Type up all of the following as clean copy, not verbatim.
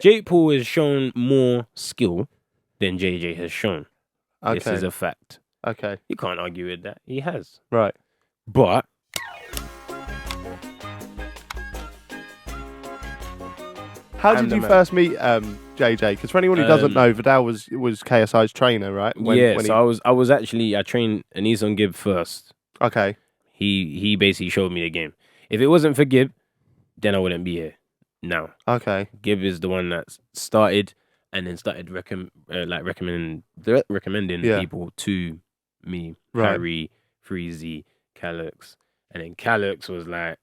Jake Paul has shown more skill than JJ has shown. Okay. This is a fact. Okay. You can't argue with that. He has. Right. But how did you first meet JJ? Because for anyone who doesn't know, Viddal was KSI's trainer, right? I was actually, I trained Anison Gibb first. Okay. He basically showed me the game. If it wasn't for Gibb, then I wouldn't be here now. Okay. Gibb is the one that started and then started recommending people to me. Right. Harry, Freezy, Calix. And then Calix was like,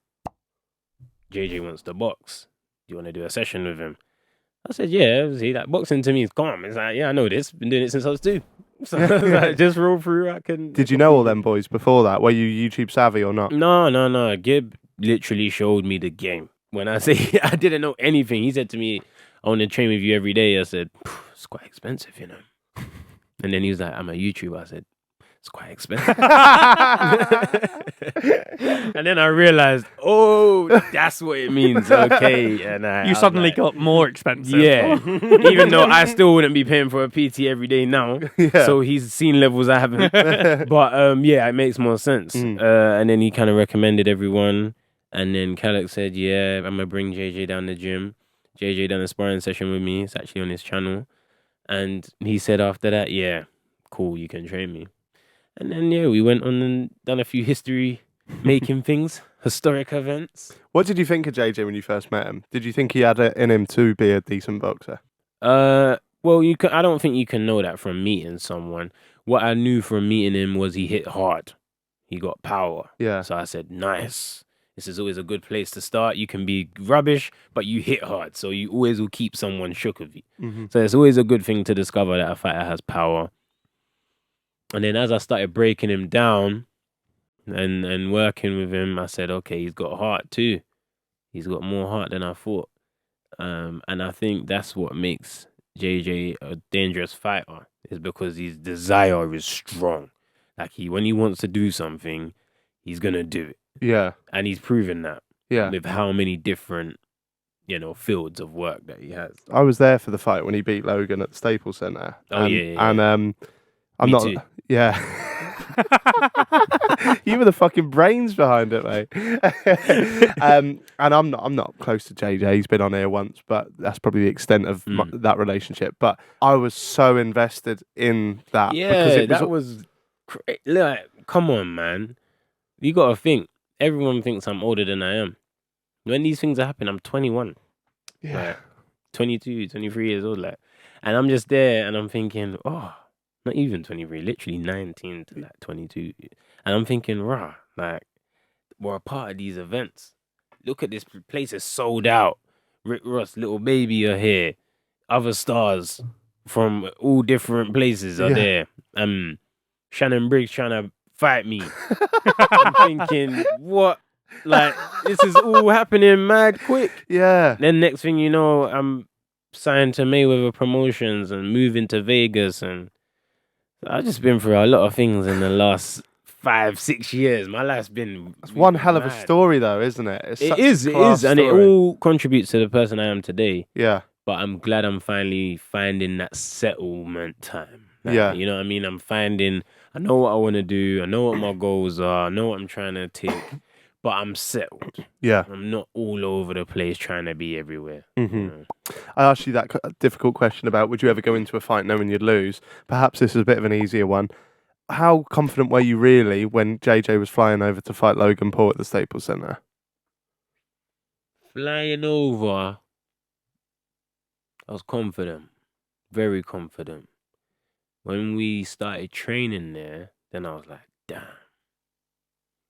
JJ wants to box. Do you want to do a session with him? I said, yeah. See, like, boxing to me is calm. It's like, yeah, I know this. Been doing it since I was 2. So like, just roll through. Did you know all them boys before that? Were you YouTube savvy or not? No. Gibb literally showed me the game. When I say I didn't know anything, he said to me, I want to train with you every day. I said, it's quite expensive, you know. And then he was like, I'm a YouTuber. I said, it's quite expensive. And then I realized, oh, that's what it means. Okay. And you suddenly got more expensive. Yeah. Even though I still wouldn't be paying for a PT every day now. Yeah. So he's seen levels I haven't. But yeah, it makes more sense. And then he kind of recommended everyone. And then Calix said, yeah, I'm going to bring JJ down the gym. JJ done a sparring session with me. It's actually on his channel. And he said after that, yeah, cool, you can train me. And then, yeah, we went on and done a few history-making things, historic events. What did you think of JJ when you first met him? Did you think he had it in him to be a decent boxer? Well, I don't think you can know that from meeting someone. What I knew from meeting him was he hit hard. He got power. Yeah. So I said, nice. This is always a good place to start. You can be rubbish, but you hit hard. So you always will keep someone shook of you. Mm-hmm. So it's always a good thing to discover that a fighter has power. And then as I started breaking him down and working with him, I said, okay, he's got heart too. He's got more heart than I thought. And I think that's what makes JJ a dangerous fighter, is because his desire is strong. Like when he wants to do something, he's going to do it. Yeah. And he's proven that. Yeah. With how many different, fields of work that he has. I was there for the fight when he beat Logan at the Staples Center. Oh, yeah. And I'm Me not. too. Yeah. You were the fucking brains behind it, mate. And I'm not close to JJ. He's been on here once, but that's probably the extent of that relationship. But I was so invested in that. Yeah, that was like, come on, man. You got to think. Everyone thinks I'm older than I am. When these things happen, I'm 21. Yeah. Like, 22, 23 years old. Like, and I'm just there and I'm thinking, oh, not even 23, literally 19 to like 22. And I'm thinking, rah, like, we're a part of these events. Look at this place is sold out. Rick Ross, Little Baby are here. Other stars from all different places are there. Shannon Briggs trying to fight me. I'm thinking, what? Like, this is all happening mad quick. Yeah. Then next thing you know, I'm signed to Mayweather Promotions and moving to Vegas. And I've just been through a lot of things in the last 5-6 years. My life's been It's one hell of a story, though, isn't it? It is, and it all contributes to the person I am today. Yeah. But I'm glad I'm finally finding that settlement time. Like, yeah. You know what I mean? I know what I want to do. I know what my goals are. I know what I'm trying to take. But I'm settled. Yeah. I'm not all over the place trying to be everywhere. Mm-hmm. I asked you that difficult question about would you ever go into a fight knowing you'd lose? Perhaps this is a bit of an easier one. How confident were you really when JJ was flying over to fight Logan Paul at the Staples Center? Flying over, I was confident. Very confident. When we started training there, then I was like, damn.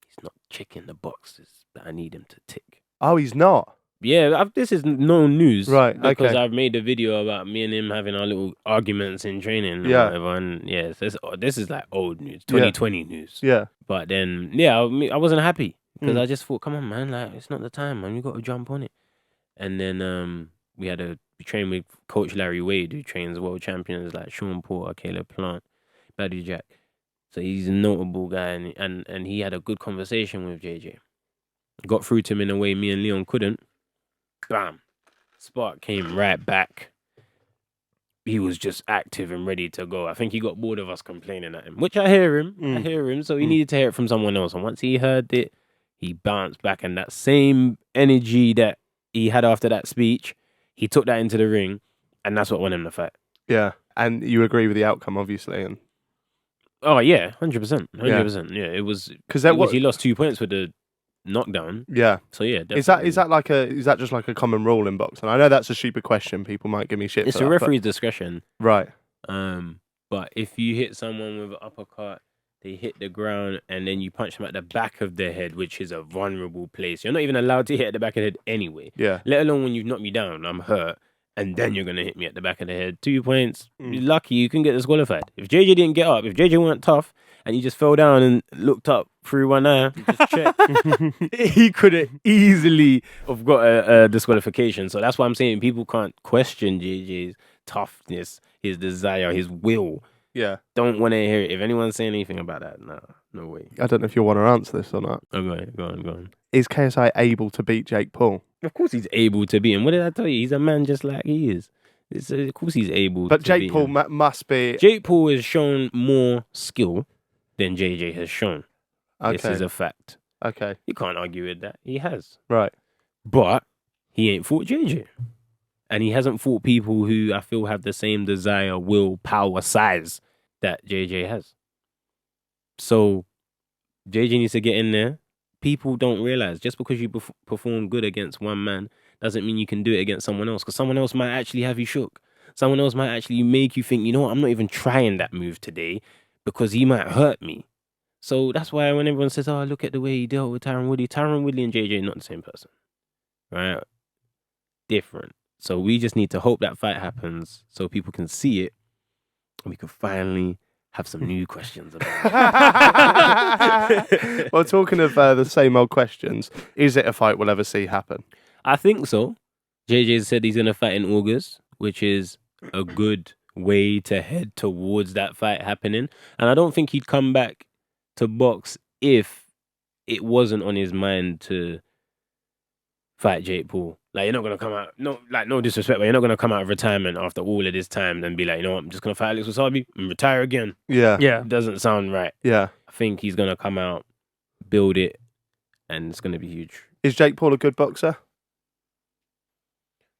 He's not checking the boxes that I need him to tick. Oh, he's not? Yeah, this is no news. Right, because okay. I've made a video about me and him having our little arguments in training. Yeah. Whatever, and yeah, this is like old news, 2020 news. Yeah. But then, yeah, I wasn't happy because I just thought, come on, man, like, it's not the time, man. You got to jump on it. And then we trained with Coach Larry Wade, who trains world champions like Sean Porter, Caleb Plant, Badou Jack. So he's a notable guy, and he had a good conversation with JJ. Got through to him in a way me and Leon couldn't. Bam. spark came right back. He was just active and ready to go. I think he got bored of us complaining at him, which I hear him. So he needed to hear it from someone else. And once he heard it, he bounced back. And that same energy that he had after that speech, he took that into the ring. And that's what won him the fight. Yeah. And you agree with the outcome, obviously. And Oh, yeah, 100%. 100%. Yeah, it was. Because he lost 2 points with the knockdown. Yeah. So, yeah, definitely. Is that just like a common rule in boxing? I know that's a stupid question. People might give me shit It's for a that, referee's discretion. Right. But if you hit someone with an uppercut, they hit the ground, and then you punch them at the back of their head, which is a vulnerable place. You're not even allowed to hit at the back of the head anyway. Yeah. Let alone when you've knocked me down, I'm hurt, and then you're going to hit me at the back of the head. 2 points. You're lucky you can get disqualified. If JJ didn't get up, if JJ weren't tough, and he just fell down and looked up through one eye, just checked, he could have easily have got a disqualification. So that's why I'm saying people can't question JJ's toughness, his desire, his will. Yeah. Don't want to hear it. If anyone's saying anything about that, no way. I don't know if you want to answer this or not. Oh, go on. Is KSI able to beat Jake Paul? Of course he's able to beat him. What did I tell you? He's a man just like he is. Of course he's able but to Jake beat Paul him. must be... Jake Paul has shown more skill than JJ has shown. Okay. This is a fact. Okay. You can't argue with that. He has. Right. But he ain't fought JJ. And he hasn't fought people who I feel have the same desire, will, power, size that JJ has. So JJ needs to get in there. People don't realize just because you perform good against one man doesn't mean you can do it against someone else, because someone else might actually have you shook. Someone else might actually make you think, you know what, I'm not even trying that move today because he might hurt me. So that's why when everyone says, oh, look at the way he dealt with Tyron Woodley and JJ are not the same person. Right? Different. So we just need to hope that fight happens so people can see it and we can finally have some new questions about it. Well, talking of the same old questions, is it a fight we'll ever see happen? I think so. JJ said he's going to fight in August, which is a good way to head towards that fight happening. And I don't think he'd come back to box if it wasn't on his mind to fight Jake Paul. Like, you're not going to come out, no disrespect, but you're not going to come out of retirement after all of this time and be like, you know what, I'm just going to fight Alex Wasabi and retire again. Yeah. It doesn't sound right. Yeah. I think he's going to come out, build it, and it's going to be huge. Is Jake Paul a good boxer?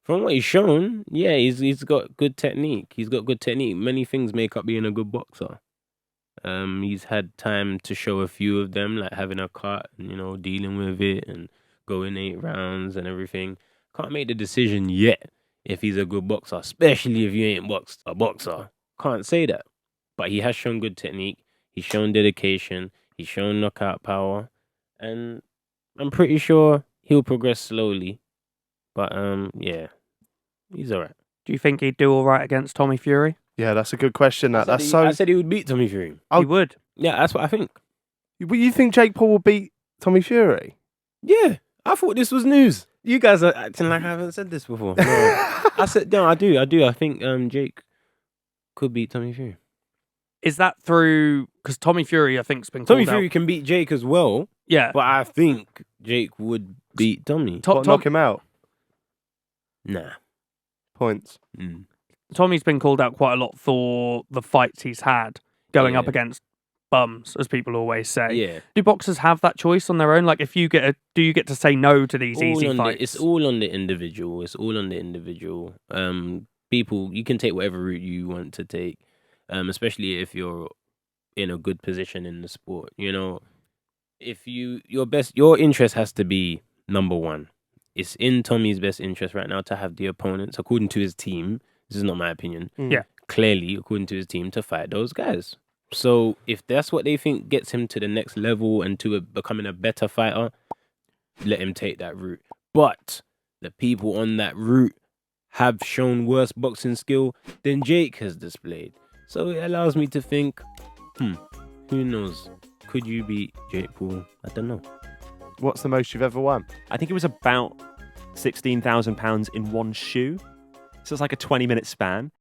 From what he's shown, yeah, he's got good technique. He's got good technique. Many things make up being a good boxer. He's had time to show a few of them, like having a cut and, dealing with it and going 8 rounds and everything. Can't make the decision yet if he's a good boxer, especially if you ain't a boxer. Can't say that. But he has shown good technique. He's shown dedication. He's shown knockout power. And I'm pretty sure he'll progress slowly. But, yeah, he's all right. Do you think he'd do all right against Tommy Fury? Yeah, that's a good question. I said he would beat Tommy Fury. He would. Yeah, that's what I think. You think Jake Paul will beat Tommy Fury? Yeah, I thought this was news. You guys are acting like I haven't said this before. No. I said, no, I do. I think Jake could beat Tommy Fury. Is that through... Because Tommy Fury, I think, has been Tommy called Fury out. can beat Jake as well. Yeah. But I think Jake would beat Tommy. Knock him out? Nah. Points. Tommy's been called out quite a lot for the fights he's had going up against bums, as people always say. Yeah. Do boxers have that choice on their own? Like, if you do you get to say no to these easy fights? It's all on the individual. People, you can take whatever route you want to take, especially if you're in a good position in the sport. If your interest has to be number one. It's in Tommy's best interest right now to have the opponents, according to his team. This is not my opinion. Yeah. Clearly, according to his team, to fight those guys. So if that's what they think gets him to the next level and to becoming a better fighter, let him take that route. But the people on that route have shown worse boxing skill than Jake has displayed. So it allows me to think, who knows? Could you beat Jake Paul? I don't know. What's the most you've ever won? I think it was about £16,000 in one shoe. So it's like a 20-minute span.